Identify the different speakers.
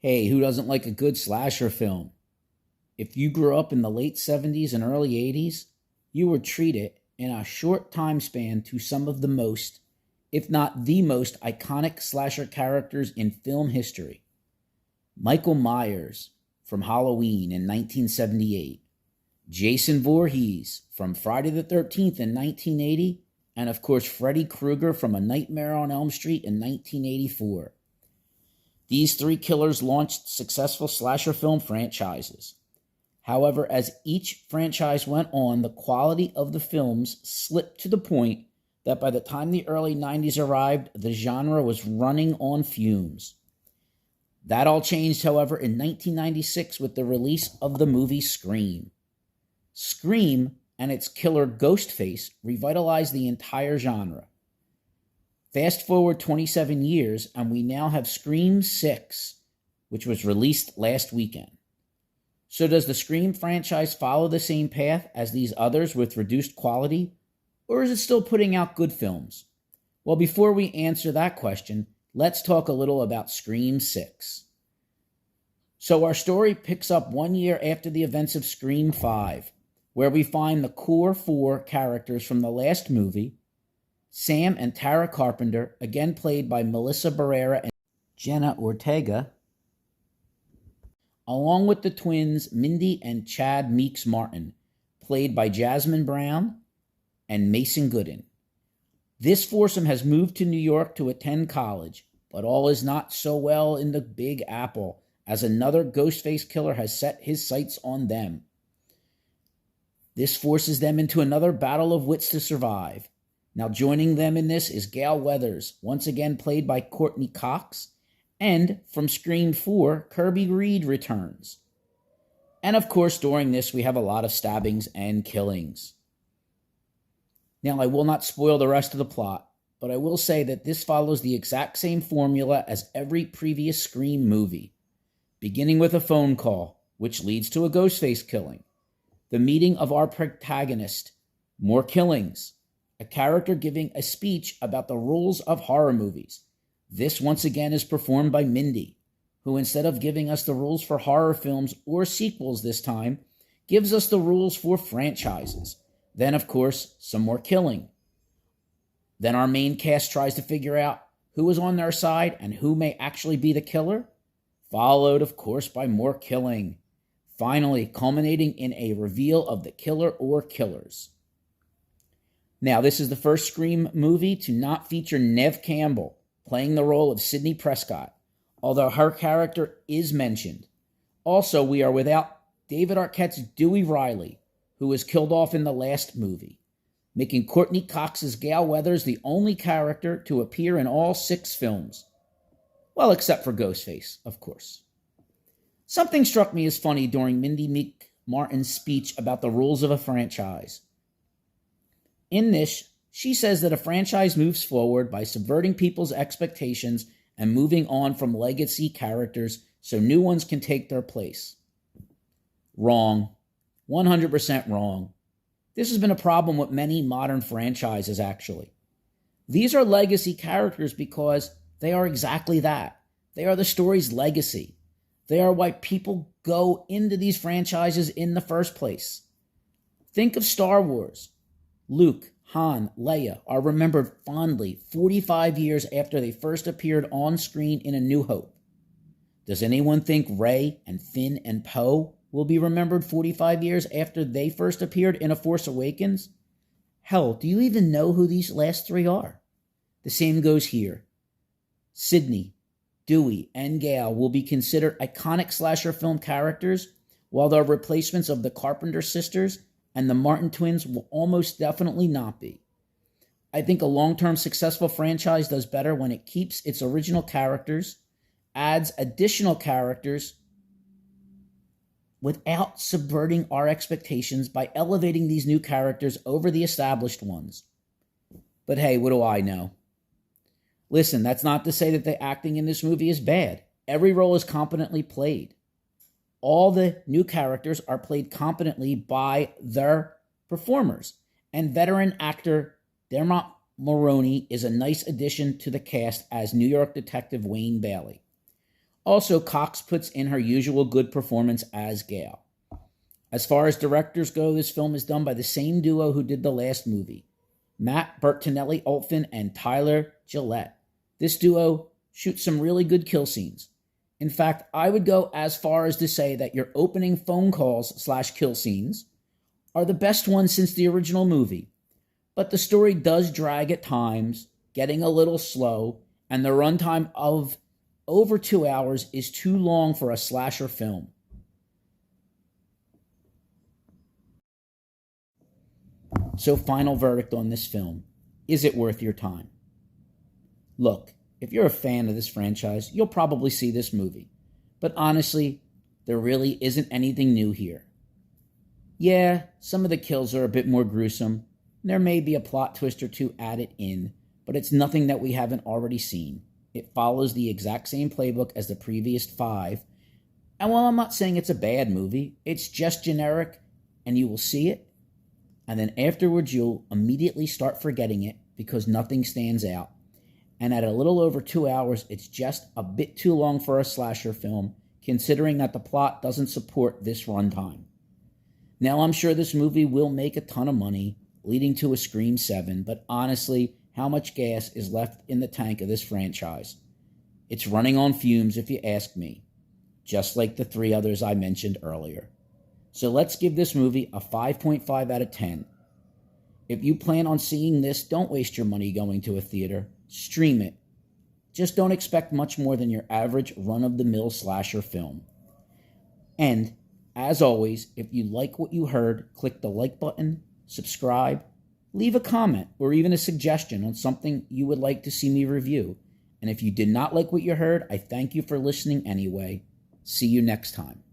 Speaker 1: Hey, who doesn't like a good slasher film? If you grew up in the late 70s and early 80s, you were treated in a short time span to some of the most, if not the most, iconic slasher characters in film history. Michael Myers from Halloween in 1978, Jason Voorhees from Friday the 13th in 1980, and of course Freddy Krueger from A Nightmare on Elm Street in 1984. These three killers launched successful slasher film franchises. However, as each franchise went on, the quality of the films slipped to the point that by the time the early 90s arrived, the genre was running on fumes. That all changed, however, in 1996 with the release of the movie Scream. Scream and its killer Ghostface revitalized the entire genre. Fast forward 27 years, and we now have Scream 6, which was released last weekend. So does the Scream franchise follow the same path as these others with reduced quality, or is it still putting out good films? Well, before we answer that question, let's talk a little about Scream 6. So our story picks up 1 year after the events of Scream 5, where we find the core four characters from the last movie, Sam and Tara Carpenter, again played by Melissa Barrera and Jenna Ortega, along with the twins Mindy and Chad Meeks Martin, played by Jasmine Brown and Mason Gooden. This foursome has moved to New York to attend college, but all is not so well in the Big Apple, as another Ghostface killer has set his sights on them. This forces them into another battle of wits to survive. Now joining them in this is Gale Weathers, once again played by Courtney Cox, and from Scream 4, Kirby Reed returns. And of course, during this, we have a lot of stabbings and killings. Now, I will not spoil the rest of the plot, but I will say that this follows the exact same formula as every previous Scream movie, beginning with a phone call, which leads to a Ghostface killing, the meeting of our protagonist, more killings, a character giving a speech about the rules of horror movies. This once again is performed by Mindy, who instead of giving us the rules for horror films or sequels this time, gives us the rules for franchises. Then, of course, some more killing. Then our main cast tries to figure out who is on their side and who may actually be the killer, followed, of course, by more killing, finally culminating in a reveal of the killer or killers. Now, this is the first Scream movie to not feature Neve Campbell playing the role of Sidney Prescott, although her character is mentioned. Also, we are without David Arquette's Dewey Riley, who was killed off in the last movie, making Courtney Cox's Gale Weathers the only character to appear in all 6 films. Well, except for Ghostface, of course. Something struck me as funny during Mindy Meeks Martin's speech about the rules of a franchise. In this, she says that a franchise moves forward by subverting people's expectations and moving on from legacy characters so new ones can take their place. Wrong. 100% wrong. This has been a problem with many modern franchises, actually. These are legacy characters because they are exactly that. They are the story's legacy. They are why people go into these franchises in the first place. Think of Star Wars. Luke, Han, Leia are remembered fondly 45 years after they first appeared on screen in A New Hope. Does anyone think Rey and Finn and Poe will be remembered 45 years after they first appeared in A Force Awakens? Hell, do you even know who these last 3 are? The same goes here. Sidney, Dewey, and Gale will be considered iconic slasher film characters, while their replacements of the Carpenter sisters and the Martin twins will almost definitely not be. I think a long-term successful franchise does better when it keeps its original characters, adds additional characters, without subverting our expectations by elevating these new characters over the established ones. But hey, what do I know? Listen, that's not to say that the acting in this movie is bad. Every role is competently played. All the new characters are played competently by their performers. And veteran actor Dermot Mulroney is a nice addition to the cast as New York detective Wayne Bailey. Also, Cox puts in her usual good performance as Gale. As far as directors go, this film is done by the same duo who did the last movie, Matt Bertinelli-Olphin and Tyler Gillette. This duo shoots some really good kill scenes. In fact, I would go as far as to say that your opening phone calls / kill scenes are the best ones since the original movie. But the story does drag at times, getting a little slow, and the runtime of over 2 hours is too long for a slasher film. So, final verdict on this film. Is it worth your time? Look, if you're a fan of this franchise, you'll probably see this movie. But honestly, there really isn't anything new here. Yeah, some of the kills are a bit more gruesome. There may be a plot twist or two added in, but it's nothing that we haven't already seen. It follows the exact same playbook as the previous 5. And while I'm not saying it's a bad movie, it's just generic, and you will see it, and then afterwards you'll immediately start forgetting it because nothing stands out. And at a little over 2 hours, it's just a bit too long for a slasher film, considering that the plot doesn't support this runtime. Now, I'm sure this movie will make a ton of money, leading to a Scream 7, but honestly, how much gas is left in the tank of this franchise? It's running on fumes if you ask me, just like the 3 others I mentioned earlier. So let's give this movie a 5.5 out of 10. If you plan on seeing this, don't waste your money going to a theater. Stream it. Just don't expect much more than your average run-of-the-mill slasher film. And, as always, if you like what you heard, click the like button, subscribe, leave a comment or even a suggestion on something you would like to see me review. And if you did not like what you heard, I thank you for listening anyway. See you next time.